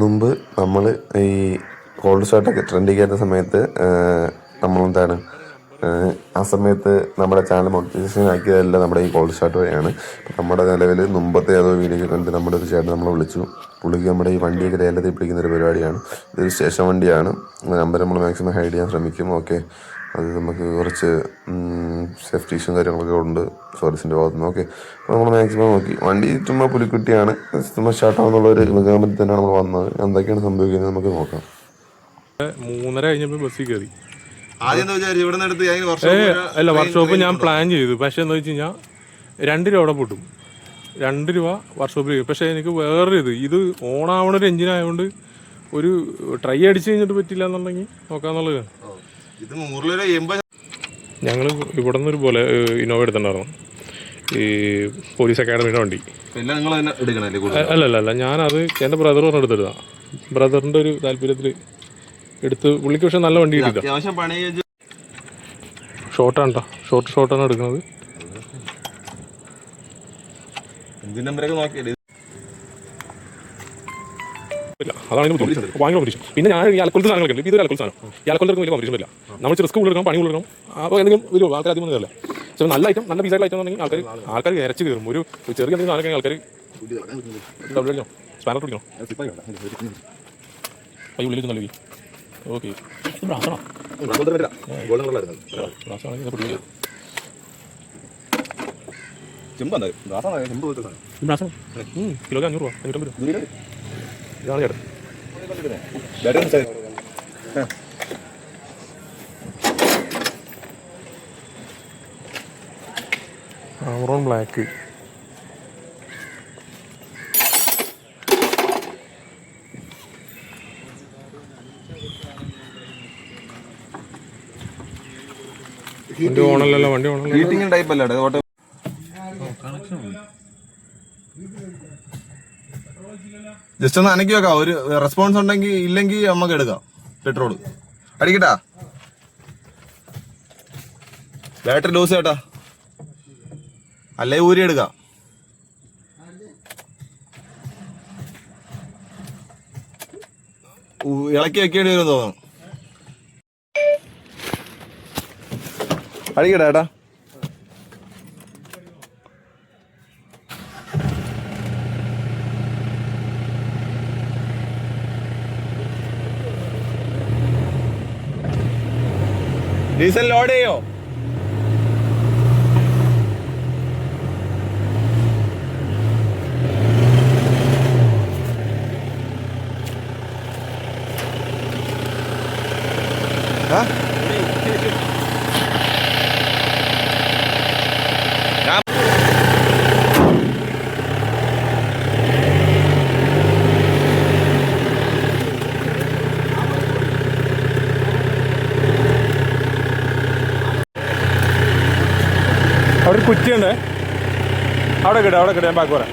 മുമ്പ് നമ്മൾ ഈ കോൾഡ് ഷർട്ടൊക്കെ ട്രെൻഡിങ് സമയത്ത് നമ്മളെന്താണ് ആ സമയത്ത് നമ്മുടെ ചാനൽ മോണിറ്റൈസേഷൻ ആക്കിയതെല്ലാം നമ്മുടെ ഈ കോൾഡ് ഷർട്ട് വഴിയാണ്. അപ്പം നമ്മുടെ നിലവിൽ മുമ്പത്തെ ഏതോ വീഡിയോ കണ്ട് നമ്മുടെ ഒരു ചേട്ടൻ നമ്മളെ വിളിച്ചു. പുള്ളിക്ക് നമ്മുടെ ഈ വണ്ടിയൊക്കെ ലേലത്തിൽ പിടിക്കുന്ന ഒരു പരിപാടിയാണ്. ഇതൊരു സ്റ്റേഷൻ വണ്ടിയാണ്. നമ്പർ നമ്മൾ മാക്സിമം ഹൈഡ് ചെയ്യാൻ ശ്രമിക്കും. ഓക്കെ, അത് നമുക്ക് കുറച്ച് സേഫ്റ്റി ഇഷ്യൂം കാര്യങ്ങളൊക്കെ ഉണ്ട് സർവീസിൻ്റെ ഭാഗത്തുനിന്ന്. ഓക്കെ, അപ്പോൾ നമ്മൾ മാക്സിമം നോക്കി. വണ്ടി ചുമ്മാ പുലിക്കുട്ടിയാണ്, ചുമ്മാ സ്റ്റാർട്ടാണെന്നുള്ളൊരു നിഗമനത്തിൽ തന്നെയാണ് നമ്മൾ വന്നത്. എന്തൊക്കെയാണ് സംഭവിക്കുന്നത് നമുക്ക് നോക്കാം. 3:30 കഴിഞ്ഞപ്പോൾ ബസ്സിൽ കയറി. അല്ല, വർക്ക്ഷോപ്പ് ഞാൻ പ്ലാൻ ചെയ്തു. പക്ഷെ എന്താ വെച്ച് കഴിഞ്ഞാൽ 2 രൂപ അവിടെ പൊട്ടും. 2 രൂപ വർക്ക്ഷോപ്പിൽ. പക്ഷെ എനിക്ക് വേറൊരു ഇത് ഓണാവണൊരു എഞ്ചിനായതുകൊണ്ട് ഒരു ട്രൈ അടിച്ച് കഴിഞ്ഞിട്ട് പറ്റില്ല എന്നുണ്ടെങ്കിൽ നോക്കാന്നുള്ളത്. ഞങ്ങൾ ഇവിടെ നിന്ന് പോലെ ഇന്നോവ എടുത്തിട്ടുണ്ടായിരുന്നു, ഈ പോലീസ് അക്കാഡമിയുടെ വണ്ടി. അല്ല, ഞാനത് എൻ്റെ ബ്രദർ പറഞ്ഞ് എടുത്തെടുത്താണ്. ബ്രദറിൻ്റെ ഒരു താല്പര്യത്തിൽ എടുത്ത്. പുള്ളിക്ക് പക്ഷെ നല്ല വണ്ടി കിട്ടില്ല. ഷോർട്ടാണ് കേട്ടോ, ഷോർട്ടാണ് എടുക്കുന്നത്. അതാണ് ഭയങ്കര കോമ്പറ്റീഷൻ. പിന്നെ ഞാൻ ഈ അലക്കൊലത്തെ സാധനങ്ങളൊക്കെ ഇതൊരു അലക്കൊല സാധനം. ഈ അലക്കൊലത്ത് വലിയ കോമ്പറ്റീഷൻ ഇല്ല. നമ്മൾ റിസ്ക് കൊടുക്കണം, പണി കൊടുക്കണം. അപ്പോൾ എന്തെങ്കിലും വരുമോ? ആൾക്കാർ അധികം കയറില്ല. പക്ഷേ നല്ല ഐറ്റം, നല്ല പീസായിട്ടുള്ള ഐറ്റം എന്നുണ്ടെങ്കിൽ ആൾക്കാർ ഇരച്ച് കയറും. ഒരു ചെറിയ എന്തെങ്കിലും സാധനം ആൾക്കാർ ഡബിൾ സ്പാനർ പിടിക്കണം. കൈ ഉള്ളിൽ നല്ല ഓക്കെ. കിലോക്ക് 500 രൂപ, 550 രൂപ. ഇതാണ് ചേട്ടൻ. ആമറോൺ ബ്ലാക്ക്. വണ്ടി ഓണല്ലോ, വണ്ടി ഓണല്ലോ. ജസ്റ്റ് ഒന്ന് അനക്കി വെക്കാം. ഒരു റെസ്പോൺസ് ഉണ്ടെങ്കിൽ, ഇല്ലെങ്കിൽ നമുക്ക് എടുക്കാം. പെട്രോൾ അടിക്കട്ടാ, ബാറ്ററി ലൂസ് ചേട്ടാ, അല്ലേ ഊരി എടുക്കാം. ഇളക്കി വെക്കേണ്ടി വരും തോന്നുന്നു. അടിക്കട്ടാ ഏട്ടാ. ഡീസൽ ലോഡ് ചെയ്യോ? അവിടെ ഒരു കുറ്റിയുണ്ട്, അവിടെ കിട്ടും ഞാൻ ബാക്കി പറയാം.